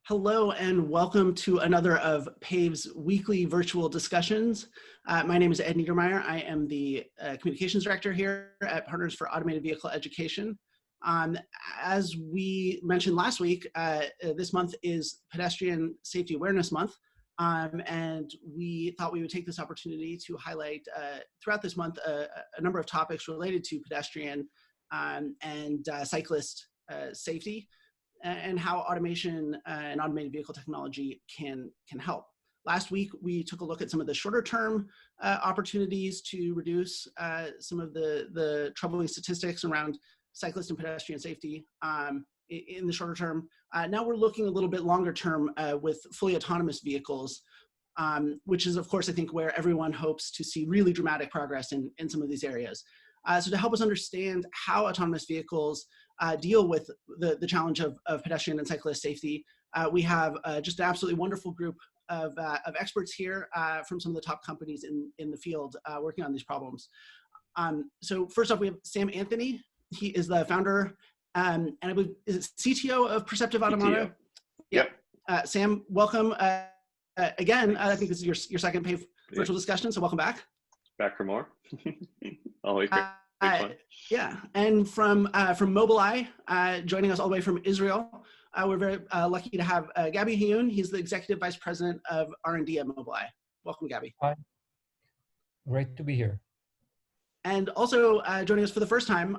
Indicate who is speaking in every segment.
Speaker 1: Hello and welcome to another of PAVE's weekly virtual discussions. My name is Ed Niedermeyer. I am the Communications Director here at Partners for Automated Vehicle Education. As we mentioned last week, this month is Pedestrian Safety Awareness Month, and we thought we would take this opportunity to highlight throughout this month a number of topics related to pedestrian and cyclist safety, and how automation and automated vehicle technology can help. Last week, we took a look at some of the shorter term opportunities to reduce some of the troubling statistics around cyclist and pedestrian safety in the shorter term. Now we're looking a little bit longer term with fully autonomous vehicles, which is of course, I think, where everyone hopes to see really dramatic progress in some of these areas. So to help us understand how autonomous vehicles deal with the challenge of pedestrian and cyclist safety, we have just an absolutely wonderful group of experts here from some of the top companies in the field working on these problems. So first off, we have Sam Anthony. He is the founder and I believe is CTO of Perceptive Automata.
Speaker 2: Yep.
Speaker 1: Sam, welcome again. I think this is your second PAVE virtual discussion, so welcome back.
Speaker 2: Back for more. Always great fun.
Speaker 1: Yeah, and from Mobileye, joining us all the way from Israel, we're very lucky to have Gaby Hayon. He's the Executive Vice President of R&D at Mobileye. Welcome, Gaby.
Speaker 3: Hi. Great to be here.
Speaker 1: And also joining us for the first time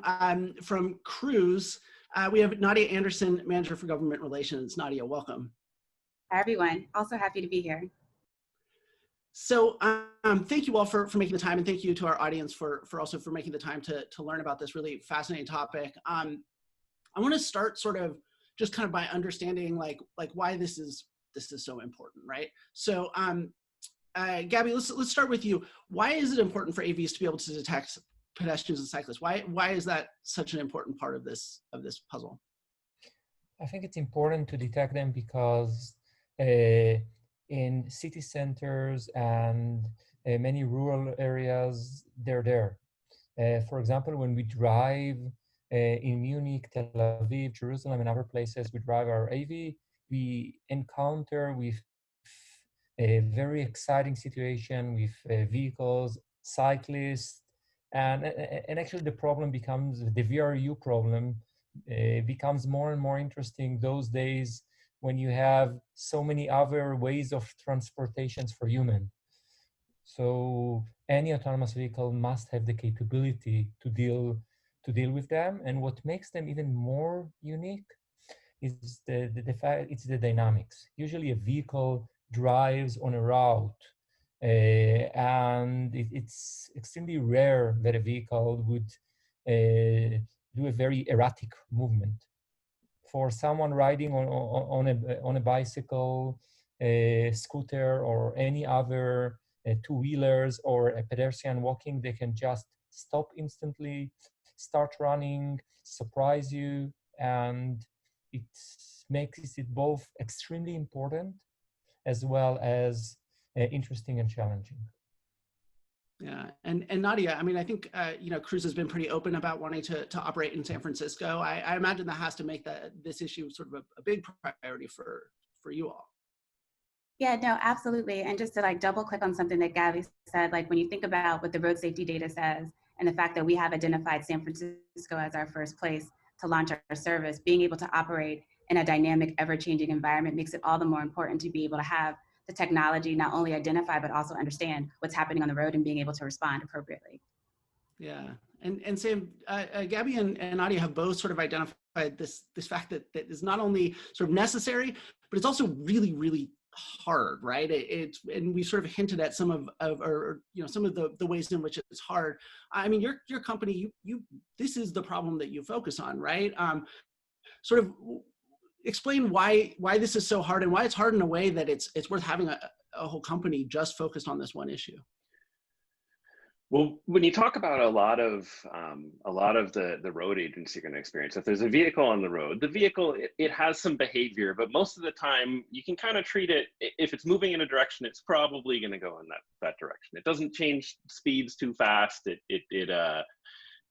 Speaker 1: from Cruise, we have Nadia Anderson, Manager for Government Relations. Nadia, welcome.
Speaker 4: Hi, everyone. Also happy to be here.
Speaker 1: So thank you all for making the time, and thank you to our audience for also for making the time to learn about this really fascinating topic. I want to start sort of just kind of by understanding like why this is so important, right? So Gaby, let's start with you. Why is it important for AVs to be able to detect pedestrians and cyclists? Why is that such an important part of this puzzle?
Speaker 3: I think it's important to detect them because in city centers and many rural areas, they're there. For example, when we drive in Munich, Tel Aviv, Jerusalem, and other places, we drive our AV, we encounter with a very exciting situation with vehicles, cyclists, and actually the problem becomes, the VRU problem becomes more and more interesting those days when you have so many other ways of transportations for human. So any autonomous vehicle must have the capability to deal with them. And what makes them even more unique is the fact it's the dynamics. Usually a vehicle drives on a route and it's extremely rare that a vehicle would do a very erratic movement. For someone riding on a bicycle, a scooter, or any other two-wheelers, or a pedestrian walking, they can just stop instantly, start running, surprise you, and it makes it both extremely important as well as interesting and challenging.
Speaker 1: Yeah, and Nadia, I mean, I think Cruise has been pretty open about wanting to operate in San Francisco. I imagine that has to make this issue sort of a big priority for you all.
Speaker 4: Yeah, no, absolutely. And just to like double click on something that Gaby said, like when you think about what the road safety data says and the fact that we have identified San Francisco as our first place to launch our service, being able to operate in a dynamic, ever-changing environment makes it all the more important to be able to have the technology not only identify, but also understand what's happening on the road and being able to respond appropriately.
Speaker 1: Yeah, and Sam, Gaby and Nadia have both sort of identified this fact that is not only sort of necessary, but it's also really, really hard, right? And we sort of hinted at some of some of the ways in which it's hard. I mean, your company, this is the problem that you focus on, right? Sort of explain why this is so hard and why it's hard in a way that it's worth having a whole company just focused on this one issue.
Speaker 2: Well, when you talk about a lot of the road agents you're going to experience, if there's a vehicle on the road, the vehicle, it has some behavior, but most of the time you can kind of treat it, if it's moving in a direction, it's probably going to go in that direction. It doesn't change speeds too fast. It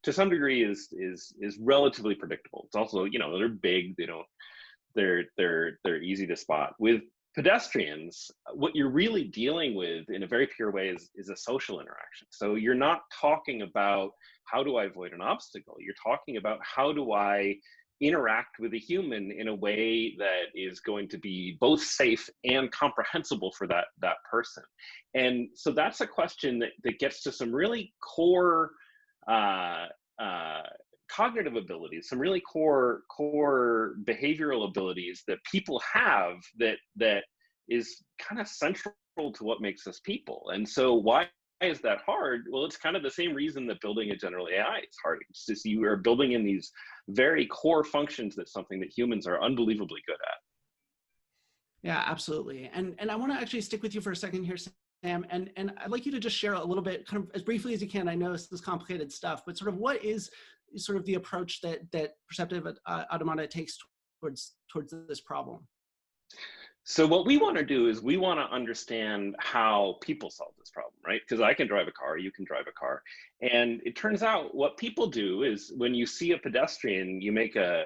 Speaker 2: to some degree is relatively predictable. It's also, they're big, they're easy to spot. With pedestrians, what you're really dealing with in a very pure way is a social interaction. So you're not talking about how do I avoid an obstacle. You're talking about how do I interact with a human in a way that is going to be both safe and comprehensible for that person. And so that's a question that gets to some really core cognitive abilities, some really core behavioral abilities that people have that is kind of central to what makes us people. And so why is that hard? Well, it's kind of the same reason that building a general AI is hard. It's just you are building in these very core functions that's something that humans are unbelievably good at.
Speaker 1: Yeah, absolutely. And I want to actually stick with you for a second here, Sam, and I'd like you to just share a little bit, kind of as briefly as you can. I know this is complicated stuff, but sort of what is sort of the approach that Perceptive Automata takes towards this problem?
Speaker 2: So what we want to do is we want to understand how people solve this problem, right? Because I can drive a car, you can drive a car. And it turns out what people do is when you see a pedestrian, you make a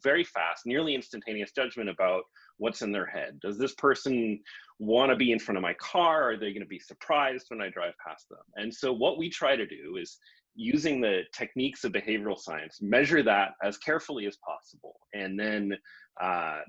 Speaker 2: very fast, nearly instantaneous judgment about what's in their head. Does this person want to be in front of my car? Are they going to be surprised when I drive past them? And so what we try to do is, using the techniques of behavioral science, measure that as carefully as possible, and then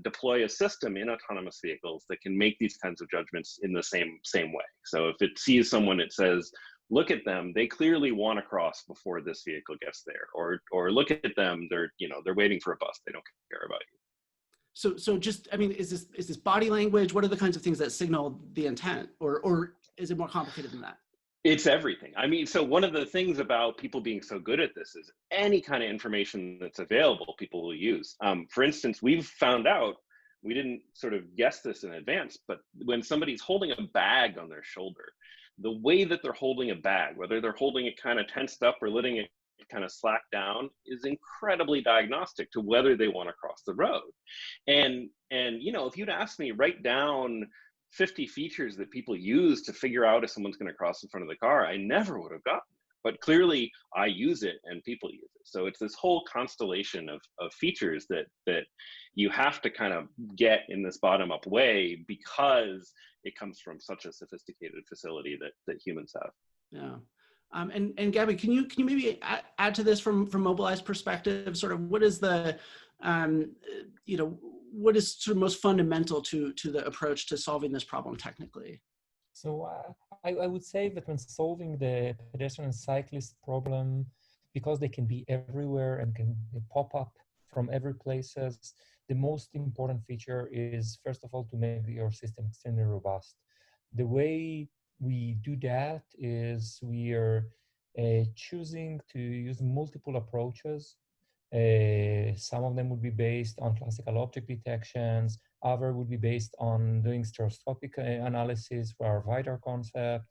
Speaker 2: deploy a system in autonomous vehicles that can make these kinds of judgments in the same way. So if it sees someone, it says, look at them, they clearly want to cross before this vehicle gets there, or look at them, they're waiting for a bus, they don't care about you.
Speaker 1: So just, I mean, is this body language? What are the kinds of things that signal the intent, or is it more complicated than that?
Speaker 2: It's everything. I mean, so one of the things about people being so good at this is any kind of information that's available, people will use. For instance, we've found out, we didn't sort of guess this in advance, but when somebody's holding a bag on their shoulder, the way that they're holding a bag, whether they're holding it kind of tensed up or letting it kind of slack down, is incredibly diagnostic to whether they want to cross the road. And if you'd asked me, write down 50 features that people use to figure out if someone's going to cross in front of the car, I never would have gotten it. But clearly I use it and people use it. So it's this whole constellation of features that you have to kind of get in this bottom-up way, because it comes from such a sophisticated facility that humans have.
Speaker 1: Yeah. And Gaby, can you maybe add to this from Mobileye's perspective? Sort of what is the what is sort of most fundamental to the approach to solving this problem technically?
Speaker 3: So I would say that when solving the pedestrian and cyclist problem, because they can be everywhere and can pop up from every places, the most important feature is, first of all, to make your system extremely robust. The way we do that is we are choosing to use multiple approaches. Some of them would be based on classical object detections. Other would be based on doing stereoscopic analysis for our VIDAR concept.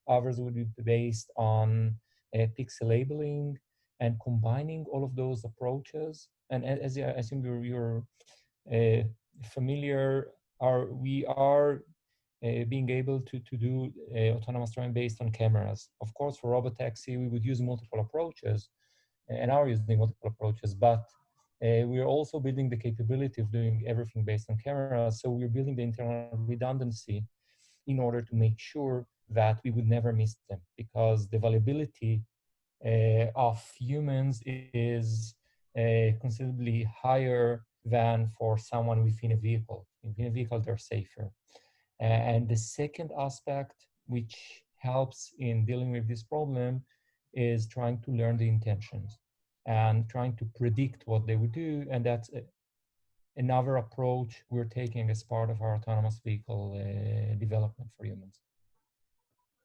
Speaker 3: Others would be based on pixel labeling, and combining all of those approaches. And as I assume you're familiar, we are being able to do autonomous driving based on cameras. Of course, for robotaxi, we would use multiple approaches, and are using multiple approaches, but we are also building the capability of doing everything based on cameras. So we're building the internal redundancy in order to make sure that we would never miss them, because the availability of humans is considerably higher than for someone within a vehicle. Within a vehicle, they're safer. And the second aspect, which helps in dealing with this problem, is trying to learn the intentions and trying to predict what they would do. And that's another approach we're taking as part of our autonomous vehicle development for humans.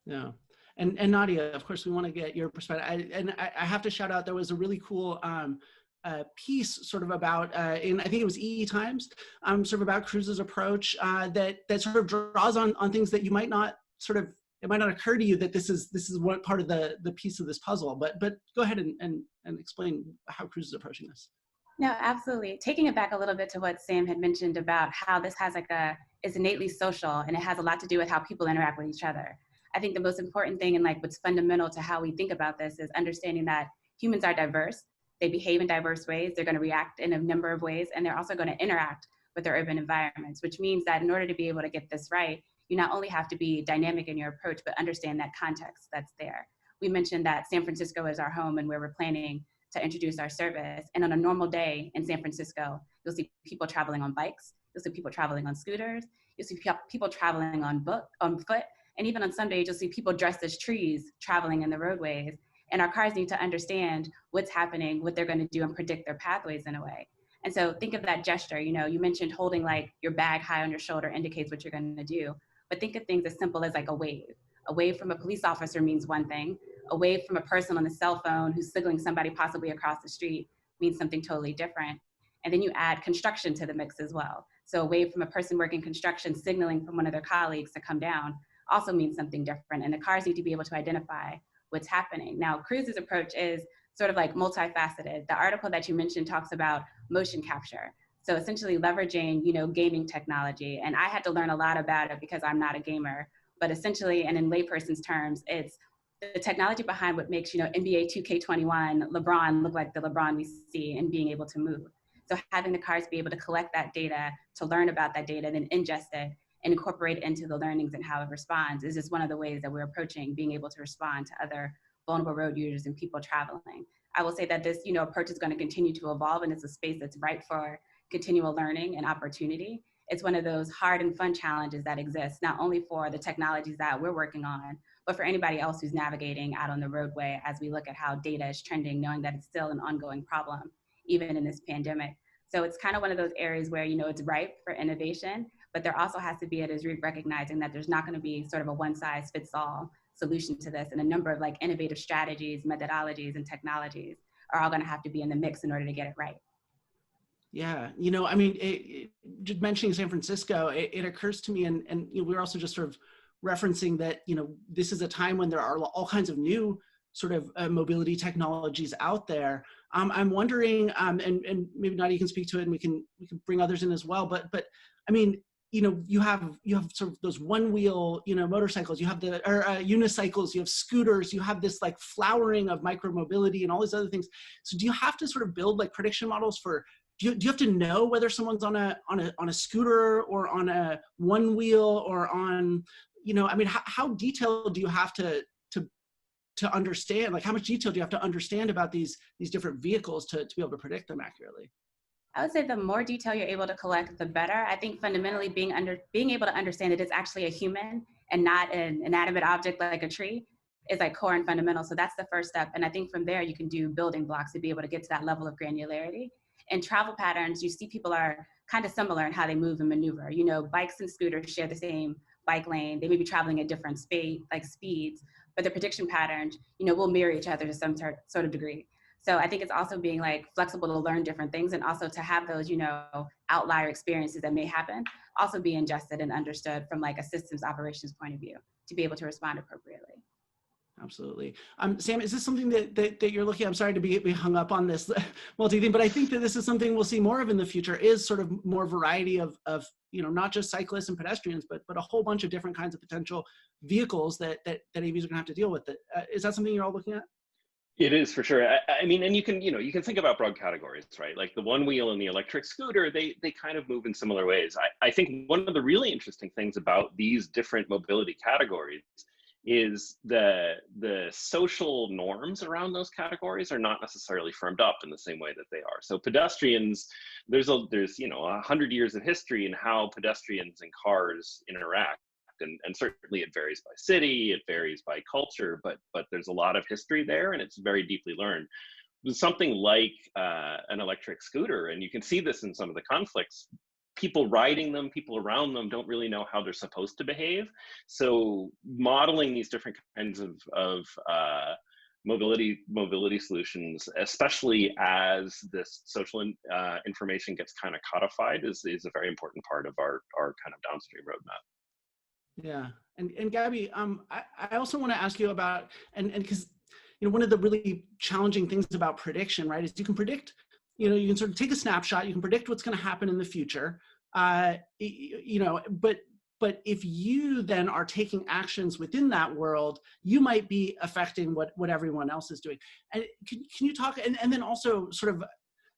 Speaker 1: Yeah. And Nadia, of course, we want to get your perspective. I have to shout out, there was a really cool piece sort of about, I think it was EE Times, sort of about Cruise's approach that sort of draws on things that you might not sort of, it might not occur to you that this is one part of the piece of this puzzle, but go ahead and explain how Cruise is approaching this.
Speaker 4: No, absolutely. Taking it back a little bit to what Sam had mentioned about how this has is innately social, and it has a lot to do with how people interact with each other. I think the most important thing and what's fundamental to how we think about this is understanding that humans are diverse. They behave in diverse ways. They're going to react in a number of ways, and they're also going to interact with their urban environments, which means that in order to be able to get this right, you not only have to be dynamic in your approach, but understand that context that's there. We mentioned that San Francisco is our home and where we're planning to introduce our service. And on a normal day in San Francisco, you'll see people traveling on bikes, you'll see people traveling on scooters, you'll see people traveling on foot, and even on some days, you'll see people dressed as trees traveling in the roadways. And our cars need to understand what's happening, what they're going to do, and predict their pathways in a way. And so think of that gesture. You know, you mentioned holding like your bag high on your shoulder indicates what you're going to do. But think of things as simple as like a wave. A wave from a police officer means one thing. A wave from a person on a cell phone who's signaling somebody possibly across the street means something totally different. And then you add construction to the mix as well. So a wave from a person working construction signaling from one of their colleagues to come down also means something different. And the cars need to be able to identify what's happening. Now, Cruise's approach is sort of like multifaceted. The article that you mentioned talks about motion capture. So essentially leveraging, you know, gaming technology. And I had to learn a lot about it because I'm not a gamer, but essentially, and in layperson's terms, it's the technology behind what makes, you know, NBA 2K21 LeBron look like the LeBron we see and being able to move. So having the cars be able to collect that data, to learn about that data, then ingest it and incorporate it into the learnings and how it responds is just one of the ways that we're approaching being able to respond to other vulnerable road users and people traveling. I will say that this, you know, approach is going to continue to evolve, and it's a space that's ripe for continual learning and opportunity. It's one of those hard and fun challenges that exist, not only for the technologies that we're working on, but for anybody else who's navigating out on the roadway as we look at how data is trending, knowing that it's still an ongoing problem, even in this pandemic. So it's kind of one of those areas where, you know, it's ripe for innovation, but there also has to be, it is recognizing that there's not going to be sort of a one size fits all solution to this. And a number of like innovative strategies, methodologies, and technologies are all going to have to be in the mix in order to get it right.
Speaker 1: Yeah, you know, I mean, just mentioning San Francisco, it occurs to me, and you know, we're also just sort of referencing that, you know, this is a time when there are all kinds of new sort of mobility technologies out there. I'm wondering, and maybe Nadia can speak to it, and we can bring others in as well. But I mean, you know, you have sort of those one wheel, you know, motorcycles. You have the unicycles. You have scooters. You have this like flowering of micro mobility and all these other things. So do you have to sort of build like prediction models for? Do you have to know whether someone's on a scooter or on a one wheel or on, you know, I mean, how detailed do you have to understand? Like, how much detail do you have to understand about these different vehicles to be able to predict them accurately?
Speaker 4: I would say the more detail you're able to collect, the better. I think fundamentally being able to understand that it's actually a human and not an inanimate object like a tree is like core and fundamental. So that's the first step. And I think from there you can do building blocks to be able to get to that level of granularity. And travel patterns, you see people are kind of similar in how they move and maneuver. You know, bikes and scooters share the same bike lane. They may be traveling at different speeds, but the prediction patterns, you know, will mirror each other to some sort of degree. So I think it's also being like flexible to learn different things, and also to have those, you know, outlier experiences that may happen, also be ingested and understood from like a systems operations point of view to be able to respond appropriately.
Speaker 1: Absolutely. Sam, is this something that you're looking at? I'm sorry to be hung up on this multi-theme, but I think that this is something we'll see more of in the future, is sort of more variety of you know, not just cyclists and pedestrians, but a whole bunch of different kinds of potential vehicles that AVs are going to have to deal with. Is that something you're all looking at?
Speaker 2: It is, for sure. I mean, and you can think about broad categories, right? Like the one wheel and the electric scooter, they kind of move in similar ways. I think one of the really interesting things about these different mobility categories is the social norms around those categories are not necessarily firmed up in the same way that they are. So pedestrians, there's you know 100 years of history in how pedestrians and cars interact. And certainly it varies by city, it varies by culture, but there's a lot of history there, and it's very deeply learned. Something like an electric scooter, and you can see this in some of the conflicts, people riding them, people around them don't really know how they're supposed to behave. So modeling these different kinds of mobility solutions, especially as this social information gets kind of codified, is a very important part of our kind of downstream roadmap.
Speaker 1: Yeah, and Gaby, I also want to ask you about, and because, you know, one of the really challenging things about prediction, right, is you can predict, you know, you can sort of take a snapshot, you can predict what's going to happen in the future, you know, but if you then are taking actions within that world, you might be affecting what everyone else is doing. And can you talk, and then also sort of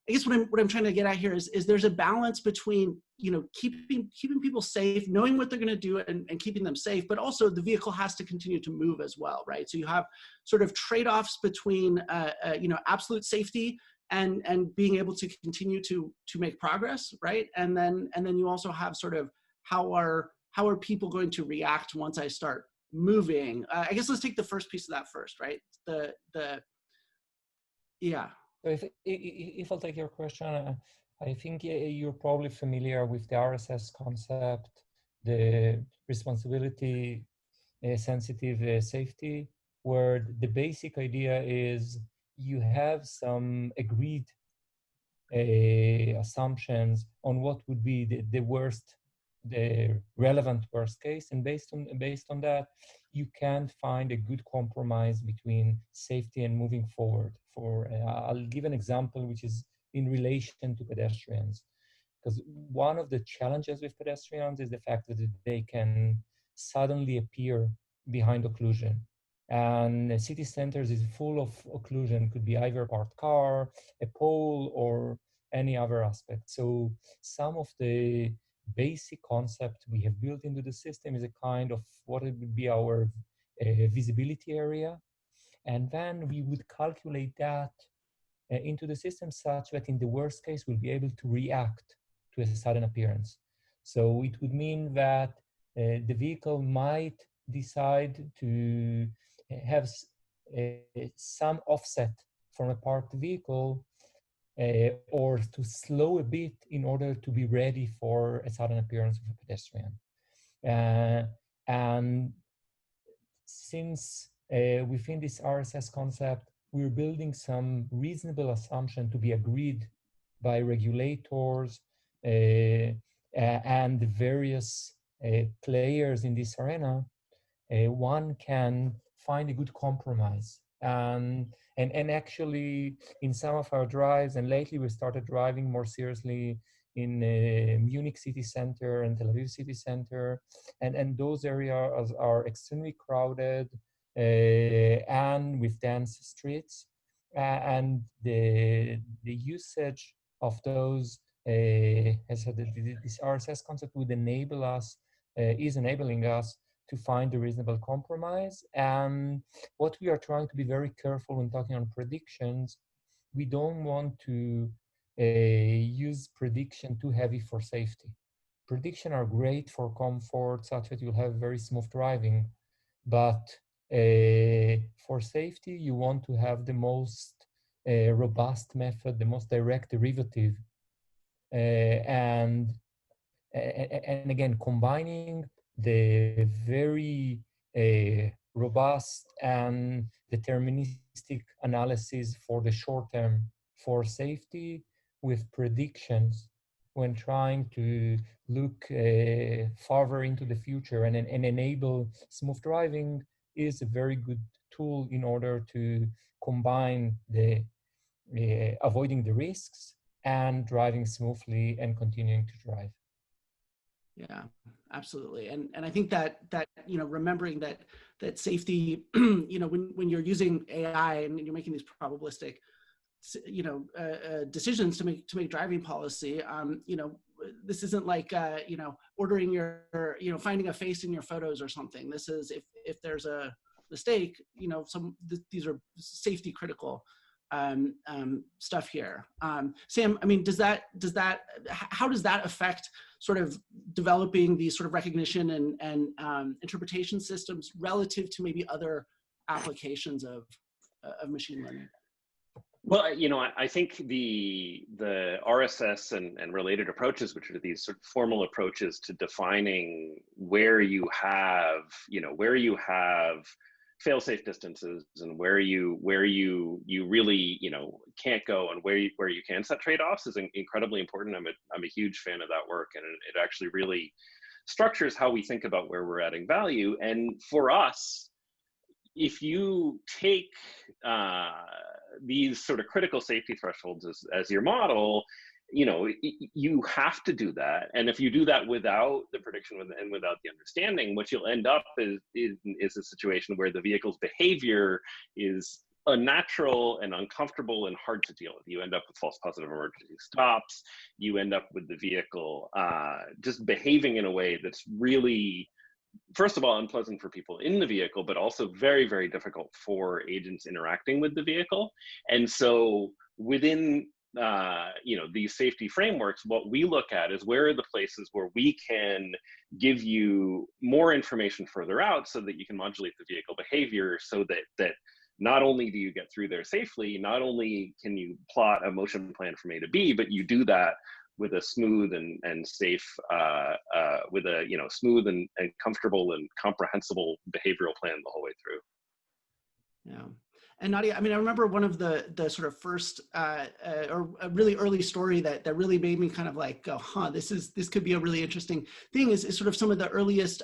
Speaker 1: I guess what I'm trying to get at here is there's a balance between, you know, keeping people safe, knowing what they're going to do and keeping them safe, but also the vehicle has to continue to move as well, right? So you have sort of trade-offs between, you know, absolute safety and being able to continue to make progress, right? And then you also have sort of how are people going to react once I start moving? I guess let's take the first piece of that first, right? Yeah.
Speaker 3: So if I'll take your question, I think you're probably familiar with the RSS concept, the responsibility sensitive safety, where the basic idea is you have some agreed assumptions on what would be the relevant worst case, and based on that, you can find a good compromise between safety and moving forward. I'll give an example which is in relation to pedestrians, because one of the challenges with pedestrians is the fact that they can suddenly appear behind occlusion. And city centers is full of occlusion, could be either a parked car, a pole, or any other aspect. So some of the basic concept we have built into the system is a kind of what it would be our visibility area. And then we would calculate that into the system such that in the worst case, we'll be able to react to a sudden appearance. So it would mean that the vehicle might decide to have some offset from a parked vehicle or to slow a bit in order to be ready for a sudden appearance of a pedestrian. And since within this RSS concept, we're building some reasonable assumption to be agreed by regulators and the various players in this arena, one can find a good compromise. And actually, in some of our drives, and lately we started driving more seriously in Munich city center and Tel Aviv city center, and those areas are extremely crowded and with dense streets, and the usage of those, as I said, this RSS concept would enable us, is enabling us to find a reasonable compromise. And what we are trying to be very careful when talking on predictions, we don't want to use prediction too heavy for safety. Prediction are great for comfort, such that you'll have very smooth driving, but for safety, you want to have the most robust method, the most direct derivative, and again, combining the very robust and deterministic analysis for the short term for safety with predictions when trying to look farther into the future and enable smooth driving is a very good tool in order to combine the avoiding the risks and driving smoothly and continuing to drive.
Speaker 1: Yeah, absolutely. And I think that you know, remembering that safety, you know, when you're using AI and you're making these probabilistic, you know, decisions to make driving policy, you know, this isn't like you know, ordering your, you know, finding a face in your photos or something. This is if there's a mistake, you know, these are safety critical stuff here. Sam, I mean, how does that affect sort of developing these sort of recognition and interpretation systems relative to maybe other applications of machine learning?
Speaker 2: Well, you know, I think the RSS and related approaches, which are these sort of formal approaches to defining where you have, you know, where you have fail-safe distances and where you really, you know, can't go, and where you can set trade-offs is incredibly important. I'm a huge fan of that work, and it actually really structures how we think about where we're adding value. And for us, if you take these sort of critical safety thresholds as your model, you know, you have to do that. And if you do that without the prediction and without the understanding, what you'll end up is a situation where the vehicle's behavior is unnatural and uncomfortable and hard to deal with. You end up with false positive emergency stops. You end up with the vehicle just behaving in a way that's really, first of all, unpleasant for people in the vehicle, but also very, very difficult for agents interacting with the vehicle. And so within these safety frameworks, what we look at is where are the places where we can give you more information further out so that you can modulate the vehicle behavior, so that not only do you get through there safely, not only can you plot a motion plan from A to B, but you do that with a smooth and safe, with a smooth and comfortable and comprehensible behavioral plan the whole way through.
Speaker 1: Yeah. And Nadia, I mean, I remember one of the sort of first or a really early story that really made me kind of like go, huh, this could be a really interesting thing, is sort of some of the earliest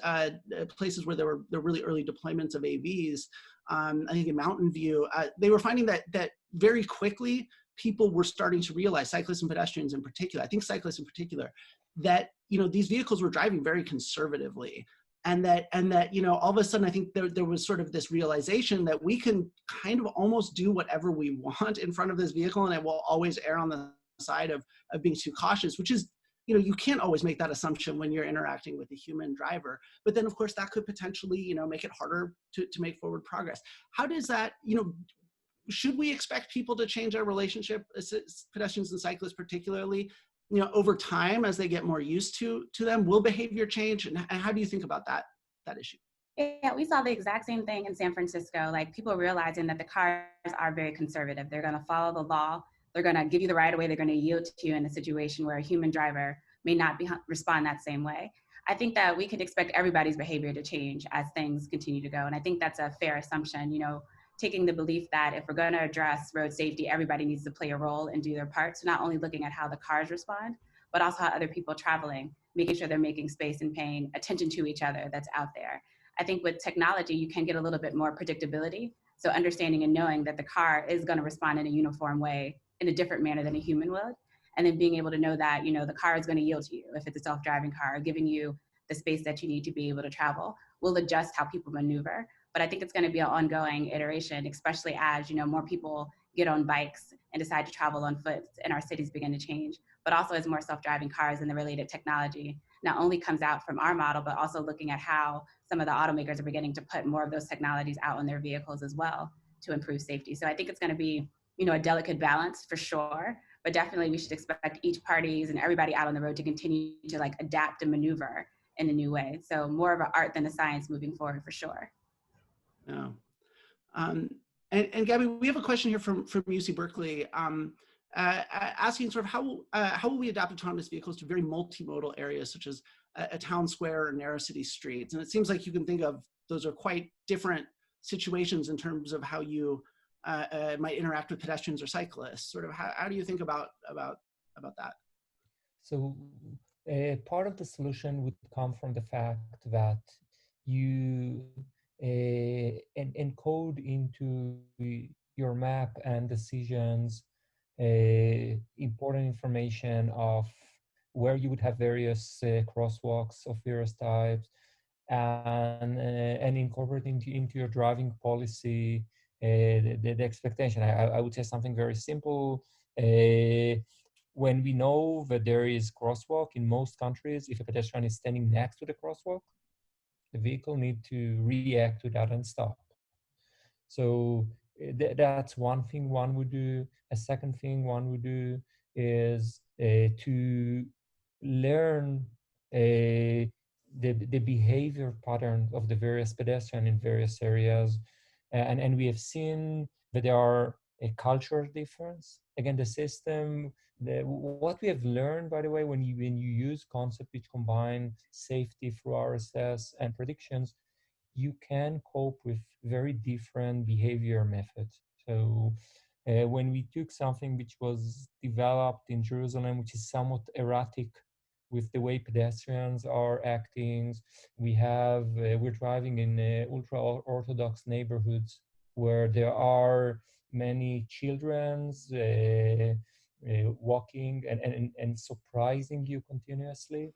Speaker 1: places where there were really early deployments of AVs. I think in Mountain View, they were finding that very quickly people were starting to realize, cyclists and pedestrians in particular, I think cyclists in particular, that these vehicles were driving very conservatively. And that all of a sudden, I think there was sort of this realization that we can kind of almost do whatever we want in front of this vehicle, and it will always err on the side of being too cautious, which is, you can't always make that assumption when you're interacting with a human driver. But then, of course, that could potentially, make it harder to make forward progress. How does that, should we expect people to change their relationship, pedestrians and cyclists particularly, over time as they get more used to them? Will behavior change? And how do you think about that issue?
Speaker 4: Yeah, we saw the exact same thing in San Francisco, like people realizing that the cars are very conservative. They're going to follow the law. They're going to give you the right of way. They're going to yield to you in a situation where a human driver may not respond that same way. I think that we can expect everybody's behavior to change as things continue to go. And I think that's a fair assumption, taking the belief that if we're going to address road safety, everybody needs to play a role and do their part. So not only looking at how the cars respond, but also how other people traveling, making sure they're making space and paying attention to each other that's out there. I think with technology, you can get a little bit more predictability. So understanding and knowing that the car is going to respond in a uniform way, in a different manner than a human would. And then being able to know that, the car is going to yield to you if it's a self-driving car, giving you the space that you need to be able to travel. We'll adjust how people maneuver. But I think it's going to be an ongoing iteration, especially as, more people get on bikes and decide to travel on foot and our cities begin to change. But also as more self-driving cars and the related technology not only comes out from our model, but also looking at how some of the automakers are beginning to put more of those technologies out on their vehicles as well to improve safety. So I think it's going to be, a delicate balance for sure, but definitely we should expect each parties and everybody out on the road to continue to adapt and maneuver in a new way. So more of an art than a science moving forward for sure.
Speaker 1: Yeah. And Gaby, we have a question here from UC Berkeley asking sort of how will we adapt autonomous vehicles to very multimodal areas such as a town square or narrow city streets? And it seems like you can think of those are quite different situations in terms of how you might interact with pedestrians or cyclists. Sort of how do you think about that?
Speaker 3: So part of the solution would come from the fact that you encode into your map and decisions important information of where you would have various crosswalks of various types, and incorporating into your driving policy the expectation. I would say something very simple. When we know that there is crosswalk in most countries, if a pedestrian is standing next to the crosswalk, the vehicle need to react to that and stop. So that's one thing one would do. A second thing one would do is to learn the behavior pattern of the various pedestrians in various areas. And we have seen that there are a cultural difference. Again, the system, what we have learned, by the way, when you use concepts which combine safety through RSS and predictions, you can cope with very different behavior methods. So when we took something which was developed in Jerusalem, which is somewhat erratic with the way pedestrians are acting, we're driving in ultra-Orthodox neighborhoods where there are many children walking and surprising you continuously.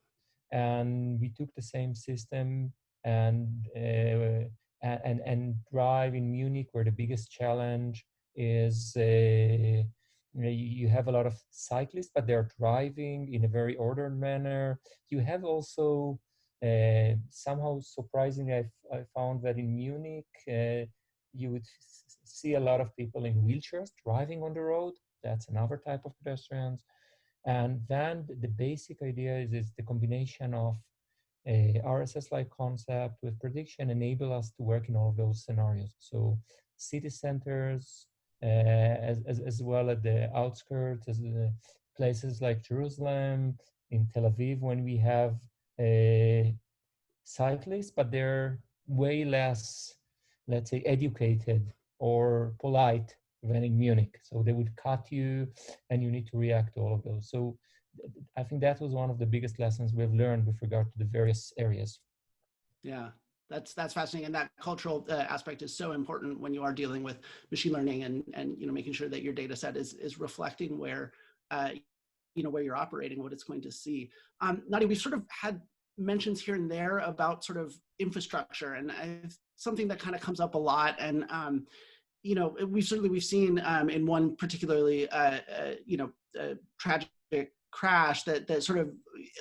Speaker 3: And we took the same system and drive in Munich, where the biggest challenge is you have a lot of cyclists, but they're driving in a very ordered manner. You have also somehow surprisingly, I found that in Munich, you would see a lot of people in wheelchairs driving on the road. That's another type of pedestrians. And then the basic idea is the combination of a RSS-like concept with prediction enable us to work in all of those scenarios. So city centers, as well as the outskirts, as places like Jerusalem, in Tel Aviv, when we have cyclists, but they're way less, let's say, educated or polite than in Munich. So they would cut you and you need to react to all of those. So I think that was one of the biggest lessons we've learned with regard to the various areas.
Speaker 1: Yeah, that's fascinating, and that cultural aspect is so important when you are dealing with machine learning and making sure that your data set is reflecting where where you're operating, what it's going to see. Nadia, we've sort of had mentions here and there about sort of infrastructure, and something that kind of comes up a lot, and we've seen in one particularly tragic crash that sort of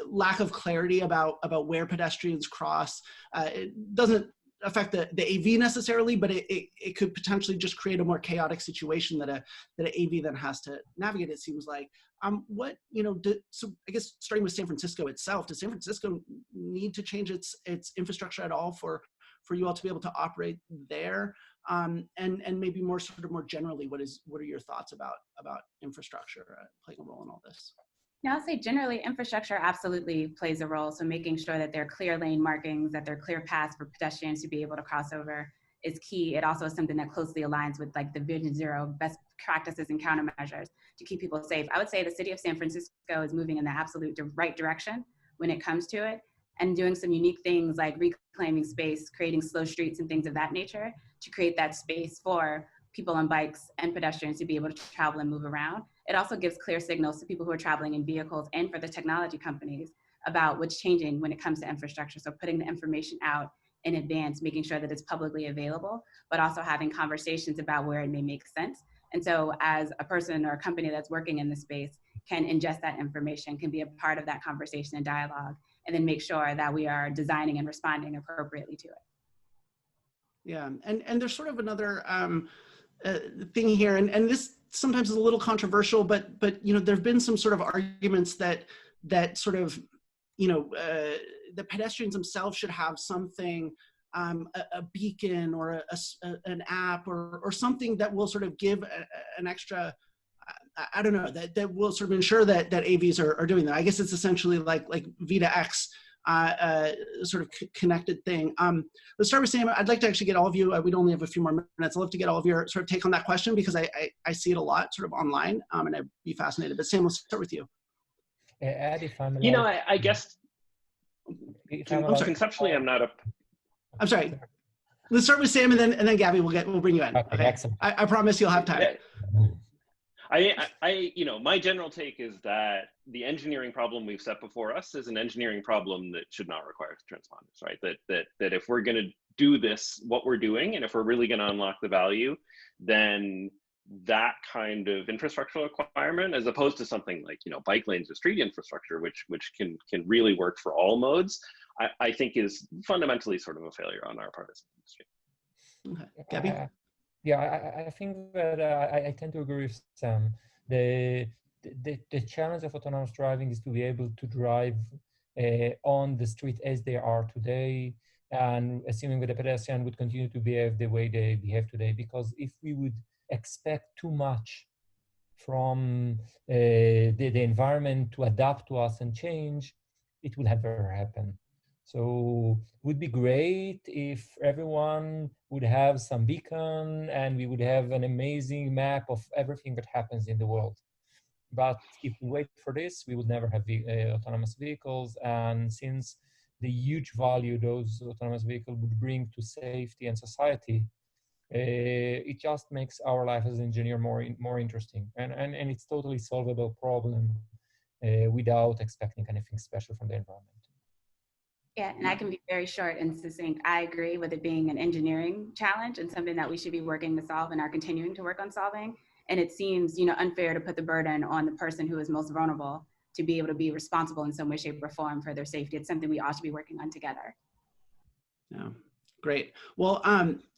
Speaker 1: lack of clarity about where pedestrians cross. It doesn't affect the AV necessarily, but it could potentially just create a more chaotic situation that an AV then has to navigate, it seems like. So I guess starting with San Francisco itself, does San Francisco need to change its infrastructure at all for you all to be able to operate there? And maybe more generally, what are your thoughts about infrastructure playing a role in all this?
Speaker 4: Now, I'll say generally infrastructure absolutely plays a role. So making sure that there are clear lane markings, that there are clear paths for pedestrians to be able to cross over is key. It also is something that closely aligns with like the Vision Zero best practices and countermeasures to keep people safe. I would say the city of San Francisco is moving in the absolute right direction when it comes to it, and doing some unique things like reclaiming space, creating slow streets and things of that nature to create that space for people on bikes and pedestrians to be able to travel and move around. It also gives clear signals to people who are traveling in vehicles and for the technology companies about what's changing when it comes to infrastructure. So putting the information out in advance, making sure that it's publicly available, but also having conversations about where it may make sense. And so as a person or a company that's working in the space can ingest that information, can be a part of that conversation and dialogue, and then make sure that we are designing and responding appropriately to it.
Speaker 1: Yeah, and there's sort of another thing here, and this sometimes is a little controversial, but there've been some sort of arguments that sort of the pedestrians themselves should have something, a beacon or an app or something that will sort of give an extra, I don't know, that will sort of ensure that AVs are doing that. I guess it's essentially like V2X. Sort of connected thing. Let's start with Sam. I'd like to actually get all of you, we'd only have a few more minutes. I'd love to get all of your sort of take on that question because I see it a lot sort of online, and I'd be fascinated. But Sam, let's start with you.
Speaker 3: Ed, if I'm allowed,
Speaker 2: I guess conceptually I'm not a... I'm
Speaker 1: sorry. Let's start with Sam and then Gaby, we'll bring you in.
Speaker 3: Okay. Excellent.
Speaker 1: I promise you'll have time.
Speaker 2: My general take is that the engineering problem we've set before us is an engineering problem that should not require transponders, right? That if we're going to do this, what we're doing, and if we're really going to unlock the value, then that kind of infrastructural requirement, as opposed to something like bike lanes or street infrastructure, which can really work for all modes, I think is fundamentally sort of a failure on our part as an industry.
Speaker 1: Okay, Gaby.
Speaker 3: Yeah, I think that I tend to agree with Sam. The challenge of autonomous driving is to be able to drive on the street as they are today, and assuming that the pedestrian would continue to behave the way they behave today. Because if we would expect too much from the environment to adapt to us and change, it will never happen. So it would be great if everyone would have some beacon and we would have an amazing map of everything that happens in the world. But if we wait for this, we would never have autonomous vehicles. And since the huge value those autonomous vehicles would bring to safety and society, it just makes our life as an engineer more interesting. And it's totally solvable problem without expecting anything special from the environment.
Speaker 4: Yeah, and I can be very short and succinct. I agree with it being an engineering challenge and something that we should be working to solve and are continuing to work on solving. And it seems, unfair to put the burden on the person who is most vulnerable to be able to be responsible in some way, shape, or form for their safety. It's something we all should be working on together.
Speaker 1: Yeah, great. Well,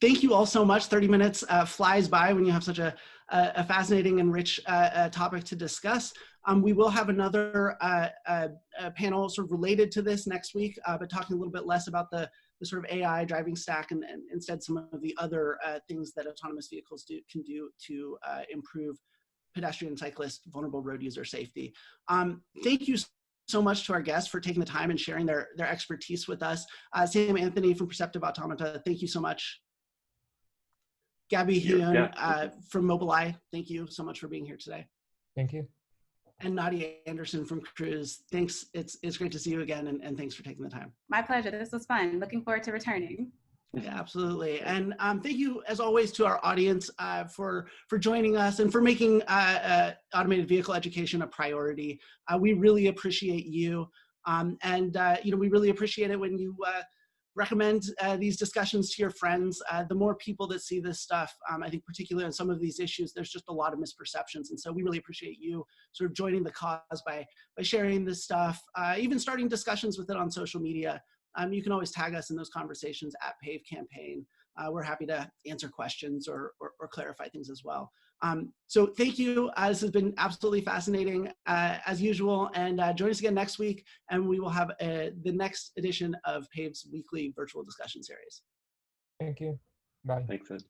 Speaker 1: thank you all so much. 30 minutes flies by when you have such a fascinating and rich topic to discuss. We will have another panel sort of related to this next week, but talking a little bit less about the sort of AI driving stack and instead some of the other things that autonomous vehicles can do to improve pedestrian, cyclist, vulnerable road user safety. Thank you so much to our guests for taking the time and sharing their expertise with us. Sam Anthony from Perceptive Automata, thank you so much. Gaby Hayon from Mobileye, thank you so much for being here today.
Speaker 3: Thank you.
Speaker 1: And Nadia Anderson from Cruise, thanks. It's great to see you again, and thanks for taking the time.
Speaker 4: My pleasure. This was fun. Looking forward to returning.
Speaker 1: Yeah, absolutely. And thank you, as always, to our audience for joining us and for making automated vehicle education a priority. We really appreciate you. We really appreciate it when you recommend these discussions to your friends. The more people that see this stuff, I think particularly on some of these issues, there's just a lot of misperceptions. And so we really appreciate you sort of joining the cause by sharing this stuff, even starting discussions with it on social media. You can always tag us in those conversations at PAVE campaign. We're happy to answer questions or clarify things as well. So thank you. This has been absolutely fascinating as usual. And join us again next week, and we will have the next edition of PAVE's weekly virtual discussion series.
Speaker 3: Thank you. Bye.
Speaker 2: Thanks, Ed.